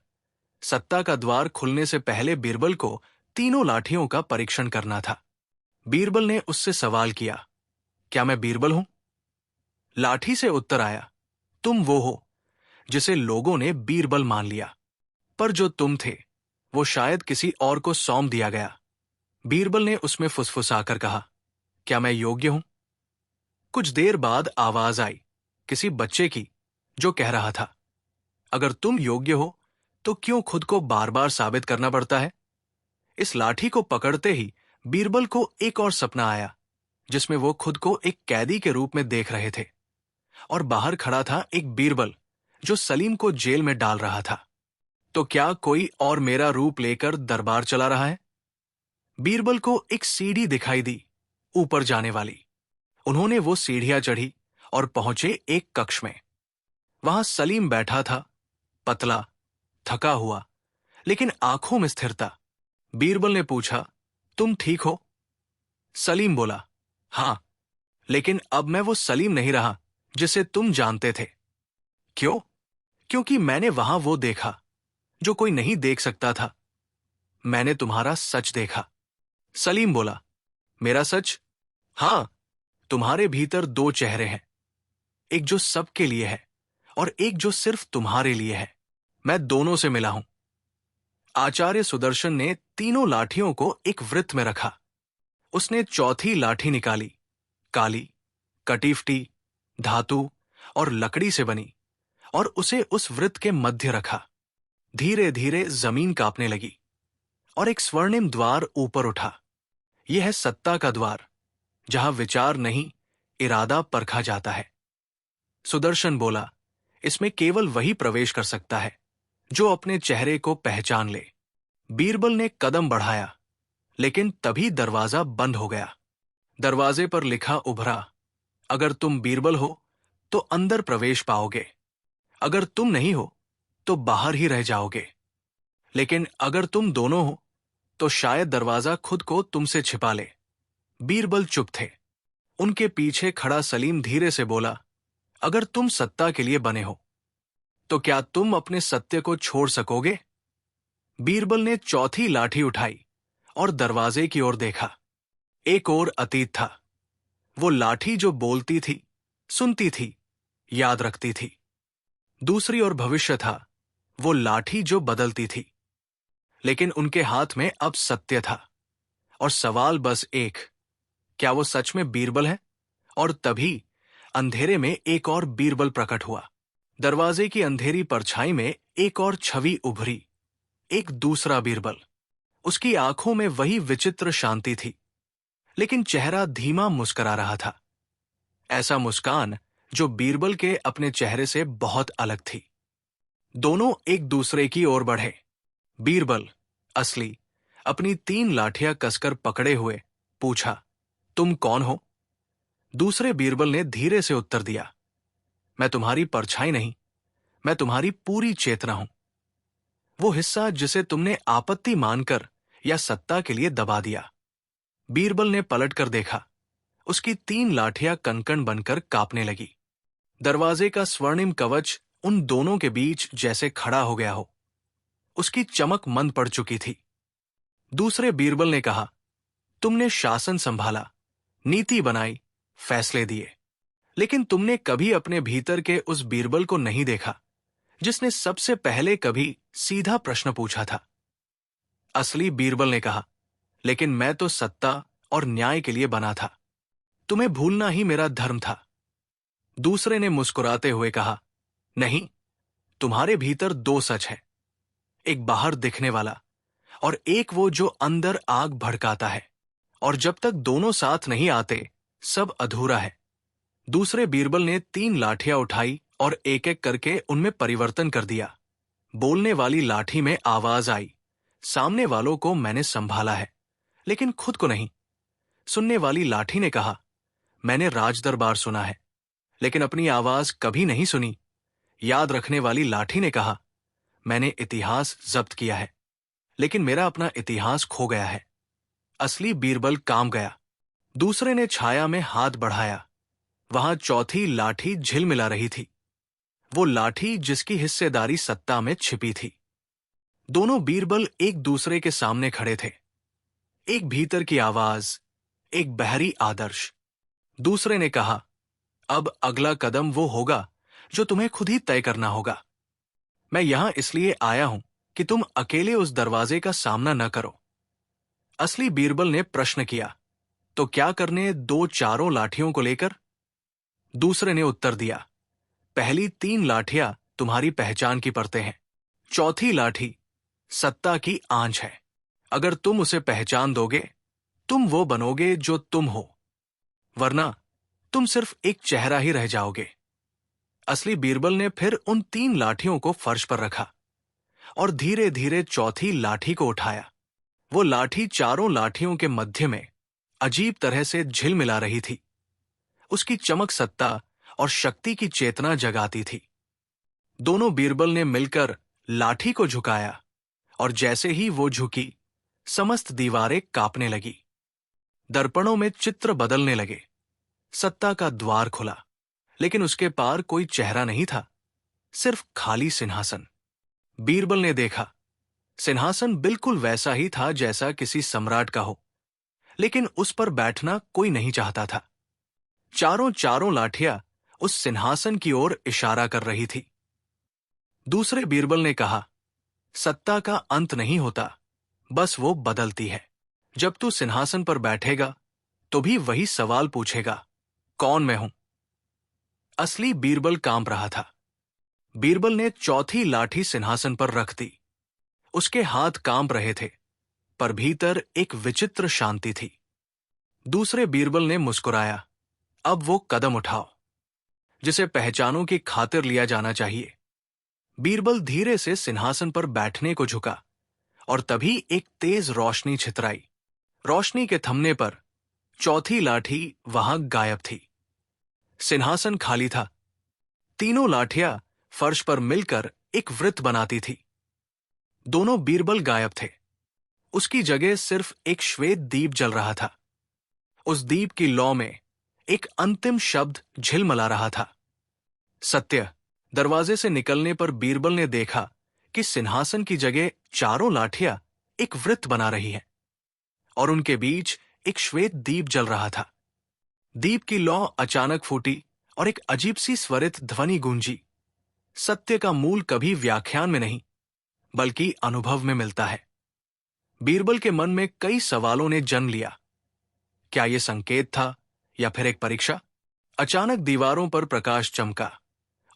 सत्ता का द्वार खुलने से पहले बीरबल को तीनों लाठियों का परीक्षण करना था। बीरबल ने उससे सवाल किया, क्या मैं बीरबल हूं? लाठी से उत्तर आया, तुम वो हो जिसे लोगों ने बीरबल मान लिया, पर जो तुम थे वो शायद किसी और को सौंप दिया गया। बीरबल ने उसमें फुसफुसाकर कहा, क्या मैं योग्य हूं? कुछ देर बाद आवाज आई, किसी बच्चे की, जो कह रहा था, अगर तुम योग्य हो तो क्यों खुद को बार बार साबित करना पड़ता है? इस लाठी को पकड़ते ही बीरबल को एक और सपना आया, जिसमें वो खुद को एक कैदी के रूप में देख रहे थे, और बाहर खड़ा था एक बीरबल जो सलीम को जेल में डाल रहा था। तो क्या कोई और मेरा रूप लेकर दरबार चला रहा है? बीरबल को एक सीढ़ी दिखाई दी, ऊपर जाने वाली। उन्होंने वो सीढ़ियां चढ़ी और पहुंचे एक कक्ष में। वहां सलीम बैठा था, पतला, थका हुआ, लेकिन आंखों में स्थिरता। बीरबल ने पूछा, तुम ठीक हो? सलीम बोला, हां, लेकिन अब मैं वो सलीम नहीं रहा जिसे तुम जानते थे। क्यों? क्योंकि मैंने वहां वो देखा जो कोई नहीं देख सकता था। मैंने तुम्हारा सच देखा। सलीम बोला, मेरा सच? हां, तुम्हारे भीतर दो चेहरे हैं, एक जो सबके लिए है और एक जो सिर्फ तुम्हारे लिए है। मैं दोनों से मिला हूं। आचार्य सुदर्शन ने तीनों लाठियों को एक वृत्त में रखा। उसने चौथी लाठी निकाली, काली, कटीफटी, धातु और लकड़ी से बनी, और उसे उस वृत्त के मध्य रखा। धीरे धीरे जमीन कांपने लगी और एक स्वर्णिम द्वार ऊपर उठा। यह है सत्ता का द्वार, जहां विचार नहीं, इरादा परखा जाता है। सुदर्शन बोला, इसमें केवल वही प्रवेश कर सकता है जो अपने चेहरे को पहचान ले। बीरबल ने कदम बढ़ाया, लेकिन तभी दरवाजा बंद हो गया। दरवाजे पर लिखा उभरा, अगर तुम बीरबल हो तो अंदर प्रवेश पाओगे, अगर तुम नहीं हो तो बाहर ही रह जाओगे। लेकिन अगर तुम दोनों हो तो शायद दरवाजा खुद को तुमसे छिपा ले। बीरबल चुप थे। उनके पीछे खड़ा सलीम धीरे से बोला, अगर तुम सत्ता के लिए बने हो तो क्या तुम अपने सत्य को छोड़ सकोगे? बीरबल ने चौथी लाठी उठाई और दरवाजे की ओर देखा। एक ओर अतीत था, वो लाठी जो बोलती थी, सुनती थी, याद रखती थी। दूसरी ओर भविष्य था, वो लाठी जो बदलती थी। लेकिन उनके हाथ में अब सत्य था, और सवाल बस एक, क्या वो सच में बीरबल है? और तभी अंधेरे में एक और बीरबल प्रकट हुआ। दरवाजे की अंधेरी परछाई में एक और छवि उभरी, एक दूसरा बीरबल। उसकी आंखों में वही विचित्र शांति थी, लेकिन चेहरा धीमा मुस्कुरा रहा था। ऐसा मुस्कान जो बीरबल के अपने चेहरे से बहुत अलग थी। दोनों एक दूसरे की ओर बढ़े। बीरबल, असली, अपनी तीन लाठियां कसकर पकड़े हुए, पूछा, तुम कौन हो? दूसरे बीरबल ने धीरे से उत्तर दिया, मैं तुम्हारी परछाई नहीं, मैं तुम्हारी पूरी चेतना हूं। वो हिस्सा जिसे तुमने आपत्ति मानकर या सत्ता के लिए दबा दिया। बीरबल ने पलटकर देखा। उसकी तीन लाठियां कनकन बनकर कांपने लगी। दरवाजे का स्वर्णिम कवच उन दोनों के बीच जैसे खड़ा हो गया हो। उसकी चमक मंद पड़ चुकी थी। दूसरे बीरबल ने कहा, तुमने शासन संभाला, नीति बनाई, फैसले दिए, लेकिन तुमने कभी अपने भीतर के उस बीरबल को नहीं देखा जिसने सबसे पहले कभी सीधा प्रश्न पूछा था। असली बीरबल ने कहा, लेकिन मैं तो सत्ता और न्याय के लिए बना था, तुम्हें भूलना ही मेरा धर्म था। दूसरे ने मुस्कुराते हुए कहा, नहीं, तुम्हारे भीतर दो सच है, एक बाहर दिखने वाला और एक वो जो अंदर आग भड़काता है, और जब तक दोनों साथ नहीं आते सब अधूरा है। दूसरे बीरबल ने तीन लाठियां उठाई और एक एक करके उनमें परिवर्तन कर दिया। बोलने वाली लाठी में आवाज आई। सामने वालों को मैंने संभाला है, लेकिन खुद को नहीं। सुनने वाली लाठी ने कहा, मैंने राजदरबार सुना है, लेकिन अपनी आवाज कभी नहीं सुनी। याद रखने वाली लाठी ने कहा, मैंने इतिहास जब्त किया है, लेकिन मेरा अपना इतिहास खो गया है। असली बीरबल काम गया। दूसरे ने छाया में हाथ बढ़ाया। वहां चौथी लाठी झिलमिला रही थी, वो लाठी जिसकी हिस्सेदारी सत्ता में छिपी थी। दोनों बीरबल एक दूसरे के सामने खड़े थे। एक भीतर की आवाज, एक बहरी आदर्श। दूसरे ने कहा, अब अगला कदम वो होगा जो तुम्हें खुद ही तय करना होगा। मैं यहां इसलिए आया हूं कि तुम अकेले उस दरवाजे का सामना न करो। असली बीरबल ने प्रश्न किया, तो क्या करने दो चारों लाठियों को लेकर? दूसरे ने उत्तर दिया, पहली 3 लाठियां तुम्हारी पहचान की परतें हैं। चौथी लाठी सत्ता की आंच है। अगर तुम उसे पहचान दोगे, तुम वो बनोगे जो तुम हो, वरना तुम सिर्फ एक चेहरा ही रह जाओगे। असली बीरबल ने फिर उन 3 लाठियों को फर्श पर रखा और धीरे धीरे चौथी लाठी को उठाया। वो लाठी चारों लाठियों के मध्य में अजीब तरह से झिलमिला रही थी। उसकी चमक सत्ता और शक्ति की चेतना जगाती थी। दोनों बीरबल ने मिलकर लाठी को झुकाया, और जैसे ही वो झुकी, समस्त दीवारें कांपने लगी। दर्पणों में चित्र बदलने लगे। सत्ता का द्वार खुला, लेकिन उसके पार कोई चेहरा नहीं था, सिर्फ खाली सिंहासन। बीरबल ने देखा, सिंहासन बिल्कुल वैसा ही था जैसा किसी सम्राट का हो, लेकिन उस पर बैठना कोई नहीं चाहता था। चारों लाठियां उस सिंहासन की ओर इशारा कर रही थी। दूसरे बीरबल ने कहा, सत्ता का अंत नहीं होता, बस वो बदलती है। जब तू सिंहासन पर बैठेगा तो भी वही सवाल पूछेगा, कौन मैं हूं? असली बीरबल कांप रहा था। बीरबल ने चौथी लाठी सिंहासन पर रख दी। उसके हाथ कांप रहे थे, पर भीतर एक विचित्र शांति थी। दूसरे बीरबल ने मुस्कुराया, अब वो कदम उठाओ जिसे पहचानों की खातिर लिया जाना चाहिए। बीरबल धीरे से सिंहासन पर बैठने को झुका, और तभी एक तेज रोशनी छितराई। रोशनी के थमने पर चौथी लाठी वहां गायब थी। सिंहासन खाली था। तीनों लाठियां फर्श पर मिलकर एक वृत्त बनाती थी। दोनों बीरबल गायब थे। उसकी जगह सिर्फ एक श्वेत दीप जल रहा था। उस दीप की लौ में एक अंतिम शब्द झिलमिला रहा था, सत्य। दरवाजे से निकलने पर बीरबल ने देखा कि सिंहासन की जगह चारों लाठियां एक वृत्त बना रही हैं, और उनके बीच एक श्वेत दीप जल रहा था। दीप की लौ अचानक फूटी और एक अजीब सी स्वरित ध्वनि गूंजी। सत्य का मूल कभी व्याख्यान में नहीं, बल्कि अनुभव में मिलता है। बीरबल के मन में कई सवालों ने जन्म लिया। क्या यह संकेत था या फिर एक परीक्षा? अचानक दीवारों पर प्रकाश चमका,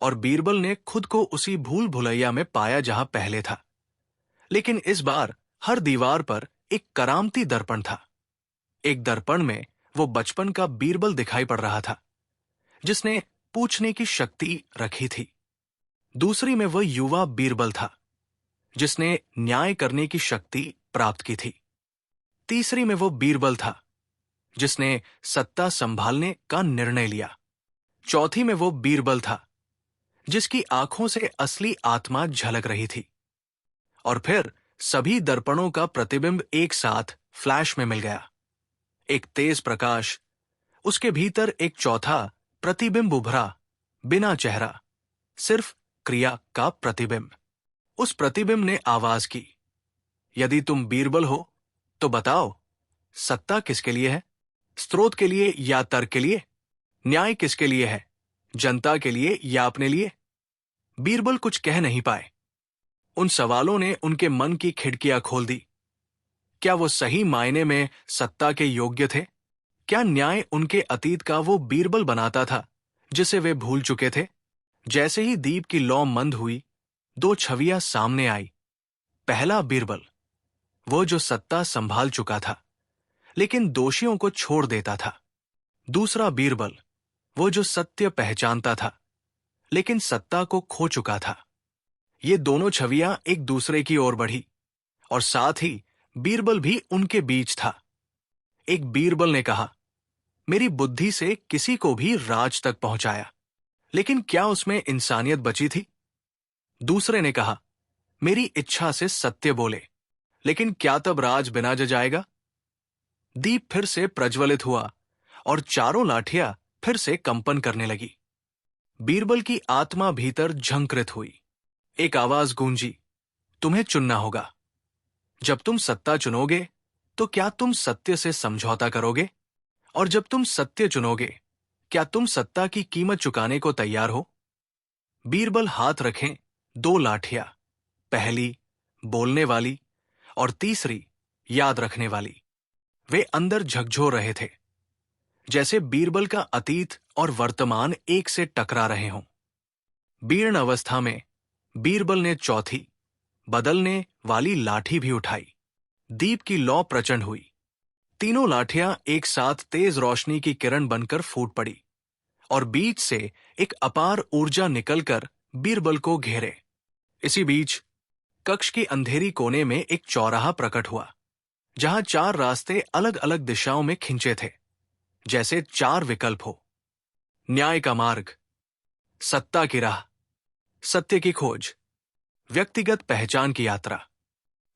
और बीरबल ने खुद को उसी भूल भुलैया में पाया जहां पहले था। लेकिन इस बार हर दीवार पर एक करामती दर्पण था। एक दर्पण में वो बचपन का बीरबल दिखाई पड़ रहा था, जिसने पूछने की शक्ति रखी थी। दूसरी में वह युवा बीरबल था, जिसने न्याय करने की शक्ति प्राप्त की थी। तीसरी में वो बीरबल था, जिसने सत्ता संभालने का निर्णय लिया। चौथी में वो बीरबल था, जिसकी आंखों से असली आत्मा झलक रही थी। और फिर सभी दर्पणों का प्रतिबिंब एक साथ फ्लैश में मिल गया। एक तेज प्रकाश, उसके भीतर एक चौथा प्रतिबिंब उभरा, बिना चेहरा, सिर्फ क्रिया का प्रतिबिंब। उस प्रतिबिंब ने आवाज की, यदि तुम बीरबल हो तो बताओ, सत्ता किसके लिए है? स्रोत के लिए या तर्क के लिए? न्याय किसके लिए है, जनता के लिए या अपने लिए? बीरबल कुछ कह नहीं पाए। उन सवालों ने उनके मन की खिड़कियां खोल दी। क्या वो सही मायने में सत्ता के योग्य थे? क्या न्याय उनके अतीत का वो बीरबल बनाता था जिसे वे भूल चुके थे? जैसे ही दीप की लौ मंद हुई, 2 छवियां सामने आई। पहला बीरबल, वो जो सत्ता संभाल चुका था लेकिन दोषियों को छोड़ देता था। दूसरा बीरबल, वो जो सत्य पहचानता था लेकिन सत्ता को खो चुका था। ये दोनों छवियां एक दूसरे की ओर बढ़ी और साथ ही बीरबल भी उनके बीच था। एक बीरबल ने कहा, मेरी बुद्धि से किसी को भी राज तक पहुंचाया, लेकिन क्या उसमें इंसानियत बची थी? दूसरे ने कहा, मेरी इच्छा से सत्य बोले, लेकिन क्या तब राज बिना जाएगा? दीप फिर से प्रज्वलित हुआ और चारों लाठियां फिर से कंपन करने लगी। बीरबल की आत्मा भीतर झंकृत हुई। एक आवाज गूंजी, तुम्हें चुनना होगा। जब तुम सत्ता चुनोगे तो क्या तुम सत्य से समझौता करोगे? और जब तुम सत्य चुनोगे, क्या तुम सत्ता की कीमत चुकाने को तैयार हो? बीरबल हाथ रखें, दो लाठियां, पहली बोलने वाली और तीसरी याद रखने वाली। वे अंदर झकझोर रहे थे, जैसे बीरबल का अतीत और वर्तमान एक से टकरा रहे हों। बीर्ण अवस्था में बीरबल ने चौथी बदलने वाली लाठी भी उठाई। दीप की लौ प्रचंड हुई। तीनों लाठियां एक साथ तेज रोशनी की किरण बनकर फूट पड़ी और बीच से एक अपार ऊर्जा निकलकर बीरबल को घेरे। इसी बीच कक्ष की अंधेरी कोने में एक चौराहा प्रकट हुआ, जहां चार रास्ते अलग अलग दिशाओं में खिंचे थे, जैसे चार विकल्प हो। न्याय का मार्ग, सत्ता की राह, सत्य की खोज, व्यक्तिगत पहचान की यात्रा।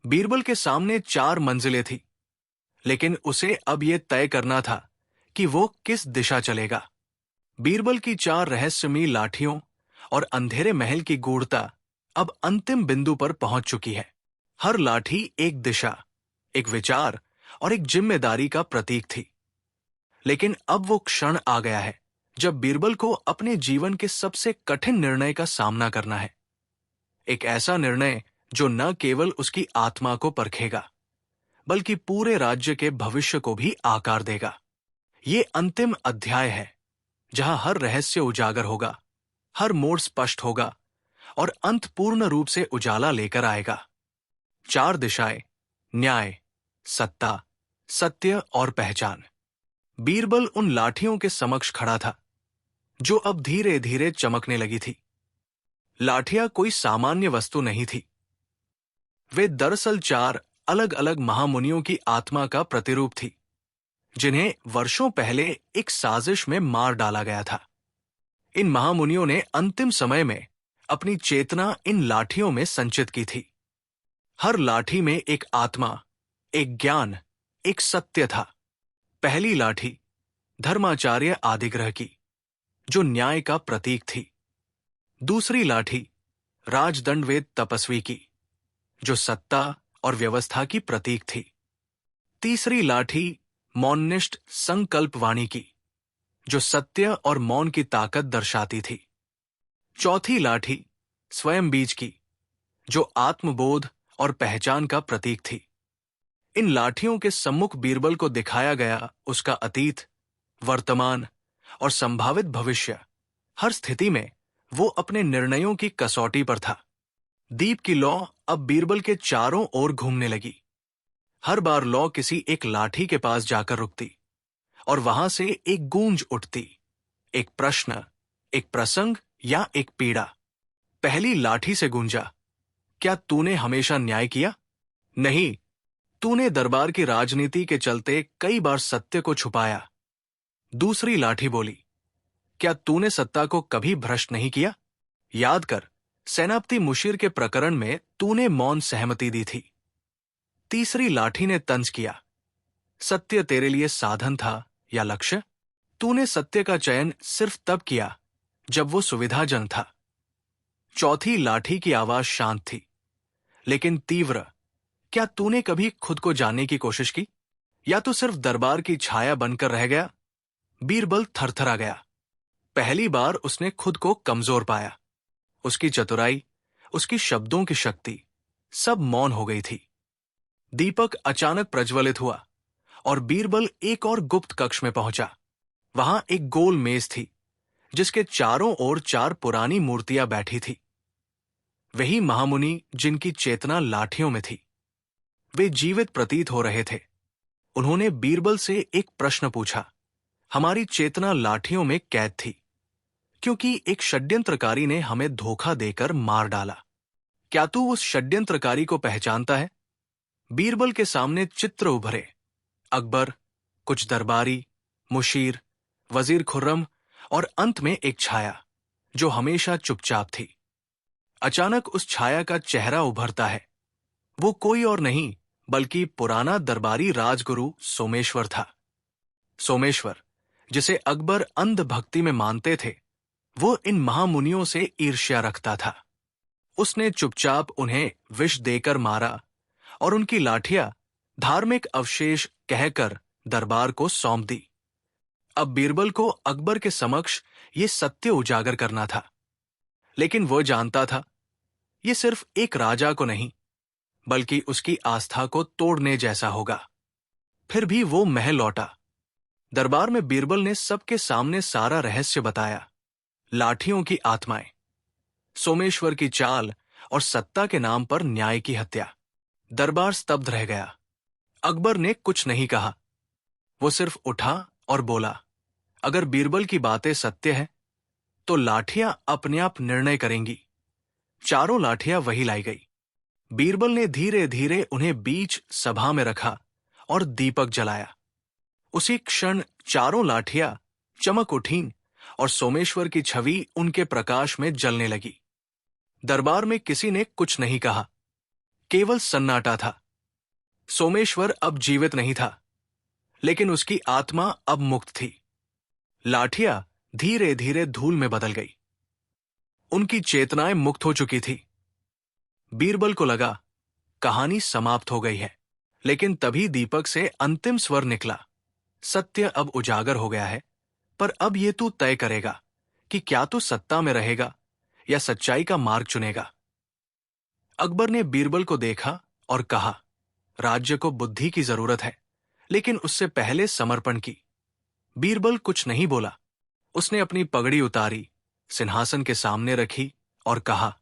बीरबल के सामने चार मंजिलें थी, लेकिन उसे अब यह तय करना था कि वो किस दिशा चलेगा। बीरबल की चार रहस्यमयी लाठियों और अंधेरे महल की गूढ़ता अब अंतिम बिंदु पर पहुंच चुकी है। हर लाठी एक दिशा, एक विचार और एक जिम्मेदारी का प्रतीक थी। लेकिन अब वो क्षण आ गया है जब बीरबल को अपने जीवन के सबसे कठिन निर्णय का सामना करना है। एक ऐसा निर्णय जो न केवल उसकी आत्मा को परखेगा, बल्कि पूरे राज्य के भविष्य को भी आकार देगा। ये अंतिम अध्याय है, जहां हर रहस्य उजागर होगा, हर मोड़ स्पष्ट होगा और अंत पूर्ण रूप से उजाला लेकर आएगा। चार दिशाएं, न्याय, सत्ता, सत्य और पहचान। बीरबल उन लाठियों के समक्ष खड़ा था, जो अब धीरे धीरे चमकने लगी थी। लाठियां कोई सामान्य वस्तु नहीं थी। वे दरअसल चार अलग अलग महामुनियों की आत्मा का प्रतिरूप थी, जिन्हें वर्षों पहले एक साजिश में मार डाला गया था। इन महामुनियों ने अंतिम समय में अपनी चेतना इन लाठियों में संचित की थी। हर लाठी में एक आत्मा, एक ज्ञान, एक सत्य था। पहली लाठी धर्माचार्य आदिग्रह की, जो न्याय का प्रतीक थी। दूसरी लाठी राजदंडवेद तपस्वी की, जो सत्ता और व्यवस्था की प्रतीक थी। तीसरी लाठी मौननिष्ठ संकल्पवाणी की, जो सत्य और मौन की ताकत दर्शाती थी। चौथी लाठी स्वयं बीज की, जो आत्मबोध और पहचान का प्रतीक थी। इन लाठियों के सम्मुख बीरबल को दिखाया गया उसका अतीत, वर्तमान और संभावित भविष्य। हर स्थिति में वो अपने निर्णयों की कसौटी पर था। दीप की लौ अब बीरबल के चारों ओर घूमने लगी। हर बार लौ किसी एक लाठी के पास जाकर रुकती और वहां से एक गूंज उठती, एक प्रश्न, एक प्रसंग या एक पीड़ा। पहली लाठी से गूंजा, क्या तूने हमेशा न्याय किया? नहीं, तूने दरबार की राजनीति के चलते कई बार सत्य को छुपाया। दूसरी लाठी बोली, क्या तूने सत्ता को कभी भ्रष्ट नहीं किया? याद कर, सेनापति मुशीर के प्रकरण में तूने मौन सहमति दी थी। तीसरी लाठी ने तंज किया, सत्य तेरे लिए साधन था या लक्ष्य? तूने सत्य का चयन सिर्फ तब किया जब वो सुविधाजनक था। चौथी लाठी की आवाज शांत थी, लेकिन तीव्र। क्या तूने कभी खुद को जानने की कोशिश की, या तो सिर्फ दरबार की छाया बनकर रह गया? बीरबल थरथरा गया। पहली बार उसने खुद को कमजोर पाया। उसकी चतुराई, उसकी शब्दों की शक्ति, सब मौन हो गई थी। दीपक अचानक प्रज्वलित हुआ और बीरबल एक और गुप्त कक्ष में पहुंचा। वहां एक गोल मेज थी, जिसके चारों ओर चार पुरानी मूर्तियां बैठी थी। वही महामुनि जिनकी चेतना लाठियों में थी। वे जीवित प्रतीत हो रहे थे। उन्होंने बीरबल से एक प्रश्न पूछा। हमारी चेतना लाठियों में कैद थी, क्योंकि एक षड्यंत्रकारी ने हमें धोखा देकर मार डाला। क्या तू उस षड्यंत्रकारी को पहचानता है? बीरबल के सामने चित्र उभरे। अकबर, कुछ दरबारी, मुशीर, वजीर खुर्रम और अंत में एक छाया जो हमेशा चुपचाप थी। अचानक उस छाया का चेहरा उभरता है। वो कोई और नहीं बल्कि पुराना दरबारी राजगुरु सोमेश्वर था। सोमेश्वर, जिसे अकबर अंध भक्ति में मानते थे, वो इन महामुनियों से ईर्ष्या रखता था। उसने चुपचाप उन्हें विष देकर मारा और उनकी लाठियां धार्मिक अवशेष कहकर दरबार को सौंप दी। अब बीरबल को अकबर के समक्ष ये सत्य उजागर करना था, लेकिन वो जानता था ये सिर्फ एक राजा को नहीं बल्कि उसकी आस्था को तोड़ने जैसा होगा। फिर भी वो महल लौटा। दरबार में बीरबल ने सबके सामने सारा रहस्य बताया। लाठियों की आत्माएं, सोमेश्वर की चाल और सत्ता के नाम पर न्याय की हत्या। दरबार स्तब्ध रह गया। अकबर ने कुछ नहीं कहा। वो सिर्फ उठा और बोला, अगर बीरबल की बातें सत्य हैं, तो लाठियां अपने आप निर्णय करेंगी। चारों लाठियां वही लाई गई। बीरबल ने धीरे धीरे उन्हें बीच सभा में रखा और दीपक जलाया। उसी क्षण चारों लाठियां चमक उठीं और सोमेश्वर की छवि उनके प्रकाश में जलने लगी। दरबार में किसी ने कुछ नहीं कहा, केवल सन्नाटा था। सोमेश्वर अब जीवित नहीं था, लेकिन उसकी आत्मा अब मुक्त थी। लाठियां धीरे धीरे धूल में बदल गई। उनकी चेतनाएं मुक्त हो चुकी थी। बीरबल को लगा कहानी समाप्त हो गई है, लेकिन तभी दीपक से अंतिम स्वर निकला, सत्य अब उजागर हो गया है, पर अब ये तू तय करेगा कि क्या तू सत्ता में रहेगा या सच्चाई का मार्ग चुनेगा। अकबर ने बीरबल को देखा और कहा, राज्य को बुद्धि की जरूरत है, लेकिन उससे पहले समर्पण की। बीरबल कुछ नहीं बोला। उसने अपनी पगड़ी उतारी, सिंहासन के सामने रखी और कहा,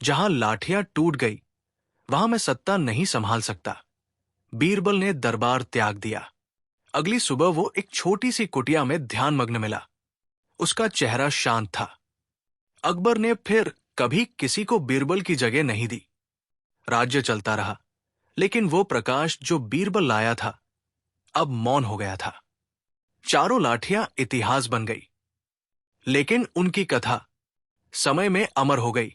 जहां लाठियां टूट गई वहां मैं सत्ता नहीं संभाल सकता। बीरबल ने दरबार त्याग दिया। अगली सुबह वो एक छोटी सी कुटिया में ध्यानमग्न मिला। उसका चेहरा शांत था। अकबर ने फिर कभी किसी को बीरबल की जगह नहीं दी। राज्य चलता रहा, लेकिन वो प्रकाश जो बीरबल लाया था अब मौन हो गया था। चारों लाठियां इतिहास बन गई, लेकिन उनकी कथा समय में अमर हो गई।